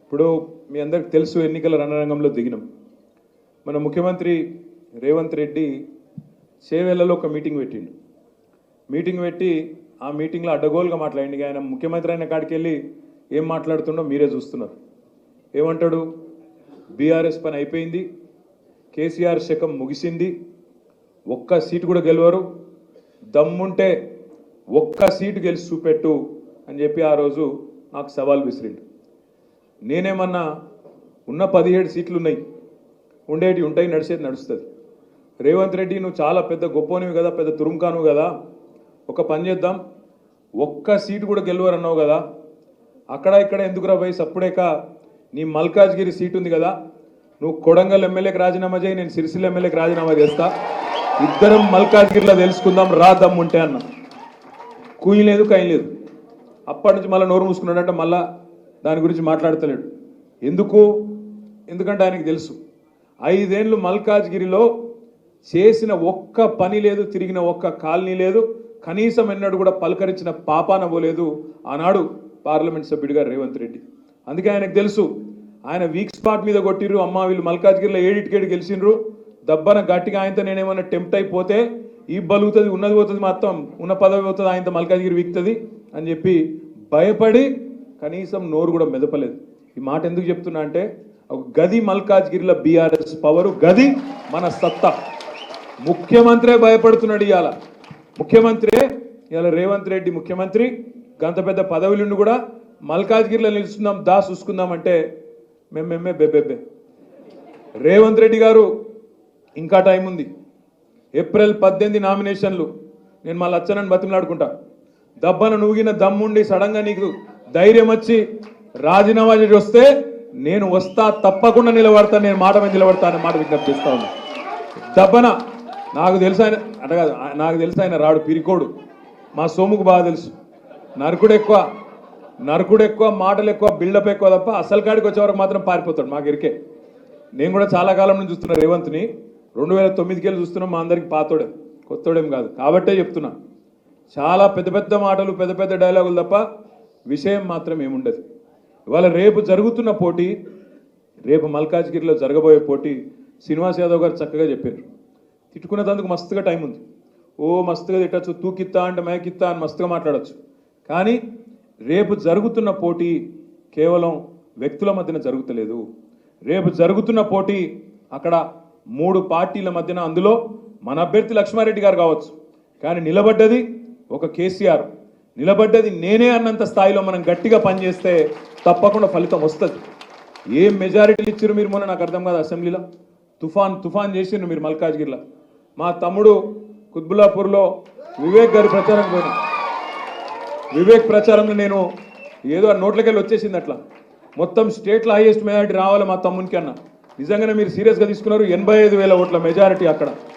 ఇప్పుడు మీ అందరికి తెలుసు ఎన్నికల రణరంగంలో దిగినాం. మన ముఖ్యమంత్రి రేవంత్ రెడ్డి చేవెళ్లలో ఒక మీటింగ్ పెట్టిండు. మీటింగ్ పెట్టి ఆ మీటింగ్లో అడ్డగోలుగా మాట్లాడింది. ఆయన ముఖ్యమంత్రి అయిన కాడికి వెళ్ళి ఏం మాట్లాడుతుండో మీరే చూస్తున్నారు. ఏమంటాడు? బీఆర్ఎస్ పని అయిపోయింది, కేసీఆర్ శకం ముగిసింది, ఒక్క సీటు కూడా గెలవరు, దమ్ముంటే ఒక్క సీటు గెలిచి చూపెట్టు అని చెప్పి ఆ రోజు నాకు సవాల్ విసిరిండు. నేనేమన్నా ఉన్న 17 సీట్లు ఉన్నాయి, ఉండేటి ఉంటాయి, నడిచేది నడుస్తుంది. రేవంత్ రెడ్డి నువ్వు చాలా పెద్ద గొప్పనివి కదా, పెద్ద తురుంకాను కదా, ఒక పని చేద్దాం, ఒక్క సీటు కూడా గెలవరు అన్నావు కదా, అక్కడ ఇక్కడ ఎందుకురా పోయి సప్పుడేక నీ మల్కాజ్గిరి సీటు ఉంది కదా, నువ్వు కొడంగల్ ఎమ్మెల్యేకి రాజీనామా చేయి, నేను సిరిసిల్ల ఎమ్మెల్యేకి రాజీనామా చేస్తా, ఇద్దరం మల్కాజ్గిరిలో తెలుసుకుందాం రా దమ్ముంటే అన్న. కూయి లేదు కై లేదు. అప్పటి నుంచి మళ్ళీ నోరు మూసుకున్నాడంటే మళ్ళా దాని గురించి మాట్లాడతలేడు. ఎందుకంటే ఆయనకు తెలుసు 5 ఏళ్ళు మల్కాజ్గిరిలో చేసిన ఒక్క పని లేదు, తిరిగిన ఒక్క కాలనీ లేదు, కనీసం ఎన్నడూ కూడా పలకరించిన పాపాన పోలేదు ఆనాడు పార్లమెంట్ సభ్యుడిగా రేవంత్ రెడ్డి. అందుకే ఆయనకు తెలుసు ఆయన వీక్ స్పాట్ మీద కొట్టిర్రు. అమ్మ వీళ్ళు మల్కాజ్గిరిలో 7 గెలిచిండ్రు, దబ్బన గట్టిగా ఆయనతో నేనేమన్నా టెంప్ట్ అయిపోతే ఈ బలుగుతుంది, ఉన్నది పోతుంది, మొత్తం ఉన్న పదవి పోతుంది, ఆయనతో మల్కాజ్గిరి వీక్తుంది అని చెప్పి భయపడి కనీసం నోరు కూడా మెదపలేదు. ఈ మాట ఎందుకు చెప్తున్నా అంటే ఒక గది మల్కాజ్గిరిలో బీఆర్ఎస్ పవరు, గది మన సత్తా. ముఖ్యమంత్రే భయపడుతున్నాడు ఇవాళ. ఇవాళ రేవంత్ రెడ్డి ముఖ్యమంత్రి గంత పెద్ద పదవులుండి కూడా మల్కాజ్గిరిలో నిలుస్తున్నాం, చూసుకుందాం అంటే మేమే బెబ్బెబ్బే. రేవంత్ రెడ్డి గారు ఇంకా టైం ఉంది. ఏప్రిల్ 18 నామినేషన్లు. నేను మళ్ళీ వచ్చానని బతిమలాడుకుంటా. దబ్బన నువ్వుగిన దమ్ముండి సడన్గా నీకు ధైర్యం వచ్చి రాజీనామా చేసి వస్తే నేను వస్తా, తప్పకుండా నిలబడతాను, నేను మాట మీద నిలబడతా అనే మాట విజ్ఞప్తి చేస్తా ఉన్నా. దబ్బన నాకు తెలుసు ఆయన అంటే కాదు, నాకు తెలుసు ఆయన రాడు, పిరికోడు. మా సోముకు బాగా తెలుసు. నరకుడు ఎక్కువ, మాటలు ఎక్కువ, బిల్డప్ ఎక్కువ తప్ప అసలు కాడికి వచ్చేవరకు మాత్రం పారిపోతాడు. మాకు ఎరికే. నేను కూడా చాలా కాలం నుంచి చూస్తున్నా రేవంత్ని. 2009కి వెళ్ళి చూస్తున్నాం. మా అందరికి పాతోడే, కొత్తోడేం కాదు. కాబట్టే చెప్తున్నా, చాలా పెద్ద మాటలు, పెద్ద డైలాగులు తప్ప విషయం మాత్రం ఏముండదు. ఇవాళ రేపు జరుగుతున్న పోటీ, రేపు మల్కాజ్గిరిలో జరగబోయే పోటీ శ్రీనివాస్ యాదవ్ గారు చక్కగా చెప్పారు. తిట్టుకునేందుకు మస్తుగా టైం ఉంది. మస్తుగా తిట్టచ్చు, తూకిత్తా అంటే మేకిత్తా అని మస్తుగా మాట్లాడచ్చు. కానీ రేపు జరుగుతున్న పోటీ కేవలం వ్యక్తుల మధ్యన జరుగుతలేదు. రేపు జరుగుతున్న పోటీ అక్కడ 3 పార్టీల మధ్యన, అందులో మన అభ్యర్థి లక్ష్మారెడ్డి గారు కావచ్చు, కానీ నిలబడ్డది ఒక కేసీఆర్, నిలబడ్డది నేనే అన్నంత స్థాయిలో మనం గట్టిగా పనిచేస్తే తప్పకుండా ఫలితం వస్తుంది. ఏం మెజారిటీలు ఇచ్చారు మీరు మొన్న నాకు అర్థం కాదు. అసెంబ్లీలో తుఫాన్ చేసిండ్రు మీరు మల్కాజ్గిరిలో. మా తమ్ముడు కుత్బుల్లాపూర్లో వివేక్ గారి ప్రచారం పోయినా. వివేక్ ప్రచారంలో నేను ఏదో నోట్లకెళ్ళి వచ్చేసింది అట్లా. మొత్తం స్టేట్లో హైయెస్ట్ మెజారిటీ రావాలి మా తమ్మునికి అన్న. నిజంగానే మీరు సీరియస్గా తీసుకున్నారు. 85,000 ఓట్ల మెజారిటీ అక్కడ.